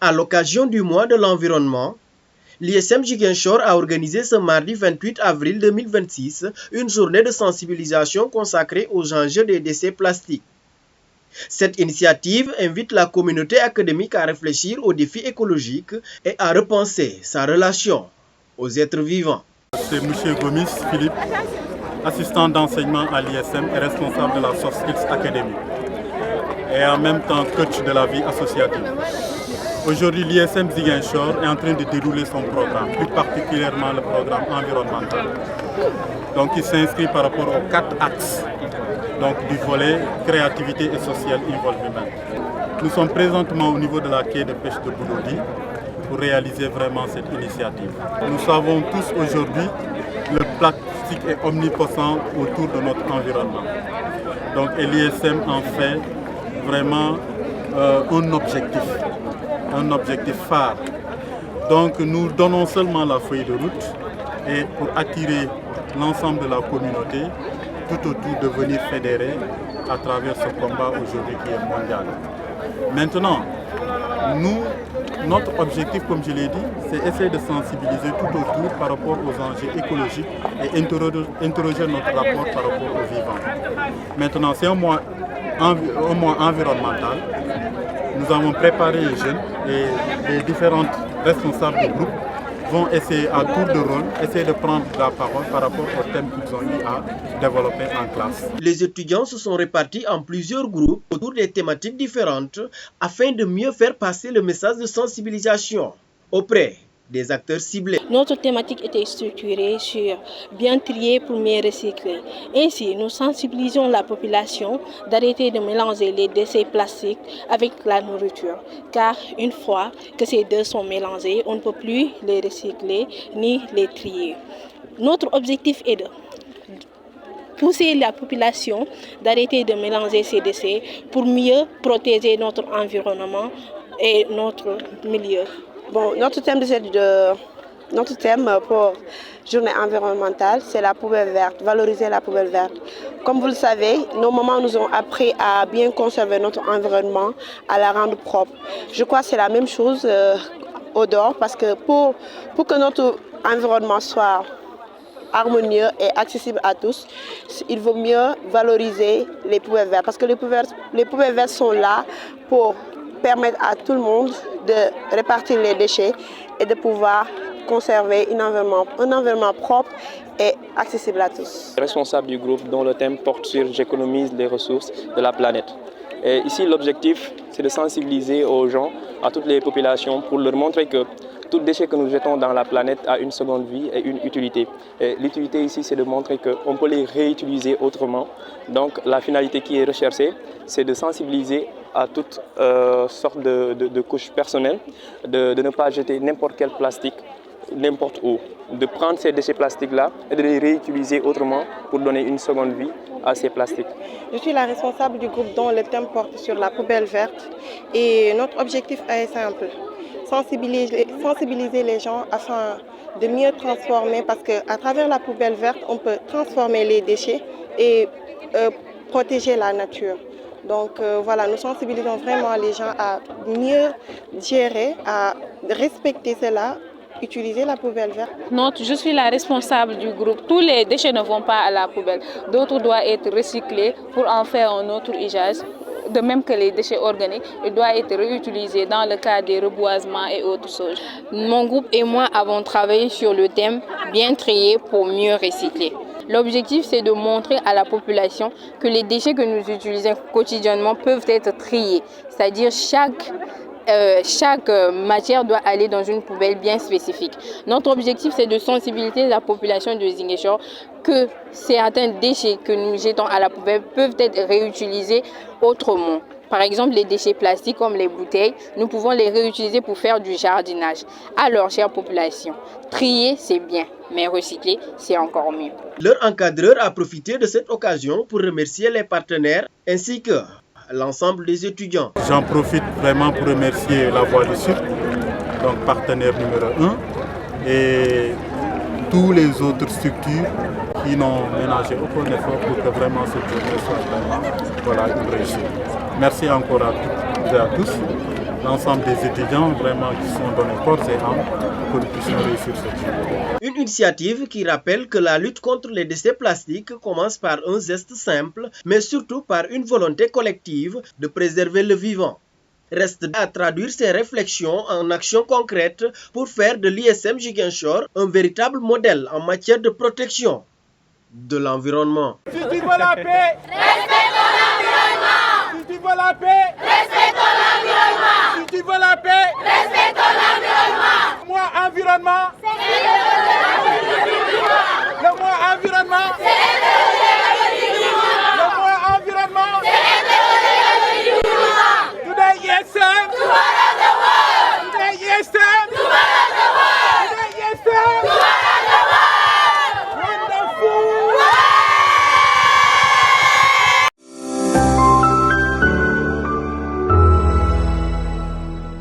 À l'occasion du mois de l'environnement, l'ISM Ziguinchor a organisé ce mardi 28 avril 2026 une journée de sensibilisation consacrée aux enjeux des déchets plastiques. Cette initiative invite la communauté académique à réfléchir aux défis écologiques et à repenser sa relation aux êtres vivants. C'est M. Gomis Philippe, assistant d'enseignement à l'ISM et responsable de la Soft Skills Academy et en même temps coach de la vie associative. Aujourd'hui, l'ISM Ziguinchor est en train de dérouler son programme, plus particulièrement le programme environnemental. Donc il s'inscrit par rapport aux 4 axes du volet créativité et social involvement. Nous sommes présentement au niveau de la quai de pêche de Bouloudi pour réaliser vraiment cette initiative. Nous savons tous aujourd'hui que le plastique est omniprésent autour de notre environnement. Et l'ISM en fait vraiment un objectif phare. Donc nous donnons seulement la feuille de route et pour attirer l'ensemble de la communauté tout autour de venir fédérer à travers ce combat aujourd'hui qui est mondial. Maintenant, notre objectif, comme je l'ai dit, c'est essayer de sensibiliser tout autour par rapport aux enjeux écologiques et interroger notre rapport par rapport aux vivants. Maintenant, c'est un mois environnemental. Nous avons préparé les jeunes et les différentes responsables du groupe vont essayer à tour de rôle, essayer de prendre la parole par rapport au thème qu'ils ont eu à développer en classe. Les étudiants se sont répartis en plusieurs groupes autour des thématiques différentes afin de mieux faire passer le message de sensibilisation auprès des acteurs ciblés. Notre thématique était structurée sur bien trier pour mieux recycler. Ainsi, nous sensibilisons la population d'arrêter de mélanger les déchets plastiques avec la nourriture. Car une fois que ces deux sont mélangés, on ne peut plus les recycler ni les trier. Notre objectif est de pousser la population d'arrêter de mélanger ces déchets pour mieux protéger notre environnement et notre milieu. Notre thème pour journée environnementale, c'est la poubelle verte, valoriser la poubelle verte. Comme vous le savez, nos mamans nous ont appris à bien conserver notre environnement, à la rendre propre. Je crois que c'est la même chose au dehors parce que pour que notre environnement soit harmonieux et accessible à tous, il vaut mieux valoriser les poubelles vertes parce que les poubelles vertes sont là pour permettre à tout le monde de répartir les déchets et de pouvoir conserver un environnement propre et accessible à tous. Responsable du groupe dont le thème porte sur j'économise les ressources de la planète. Et ici, l'objectif, c'est de sensibiliser aux gens, à toutes les populations, pour leur montrer que tout déchet que nous jetons dans la planète a une seconde vie et une utilité. Et l'utilité ici, c'est de montrer qu'on peut les réutiliser autrement. Donc la finalité qui est recherchée, c'est de sensibiliser à toutes sortes de couches personnelles, de ne pas jeter n'importe quel plastique, n'importe où, de prendre ces déchets plastiques-là et de les réutiliser autrement pour donner une seconde vie à ces plastiques. Je suis la responsable du groupe dont le thème porte sur la poubelle verte et notre objectif est simple. Sensibiliser les gens afin de mieux transformer parce qu'à travers la poubelle verte, on peut transformer les déchets et protéger la nature. Donc voilà, nous sensibilisons vraiment les gens à mieux gérer, à respecter cela, utiliser la poubelle verte. Je suis la responsable du groupe. Tous les déchets ne vont pas à la poubelle. D'autres doivent être recyclés pour en faire un autre usage. De même que les déchets organiques, ils doivent être réutilisés dans le cas des reboisements et autres choses. Mon groupe et moi avons travaillé sur le thème « Bien trier pour mieux recycler ». L'objectif, c'est de montrer à la population que les déchets que nous utilisons quotidiennement peuvent être triés. C'est-à-dire chaque matière doit aller dans une poubelle bien spécifique. Notre objectif, c'est de sensibiliser la population de Ziguinchor que certains déchets que nous jetons à la poubelle peuvent être réutilisés autrement. Par exemple, les déchets plastiques comme les bouteilles, nous pouvons les réutiliser pour faire du jardinage. Alors, chère population, trier, c'est bien, mais recycler, c'est encore mieux. Leur encadreur a profité de cette occasion pour remercier les partenaires ainsi que l'ensemble des étudiants. J'en profite vraiment pour remercier la Voie du Sud, donc partenaire numéro 1, et tous les autres structures qui n'ont ménagé aucun effort pour que vraiment cette journée soit vraiment une réussite. Merci encore à toutes et à tous l'ensemble des étudiants vraiment qui sont donnés corps et âme pour que nous puissions réussir ce jour. Une initiative qui rappelle que la lutte contre les déchets plastiques commence par un geste simple, mais surtout par une volonté collective de préserver le vivant. Reste à traduire ces réflexions en actions concrètes pour faire de l'ISM Ziguinchor un véritable modèle en matière de protection de l'environnement. Si tu veux la paix, respecte l'environnement. Si tu veux la paix, respecte l'environnement. Si tu veux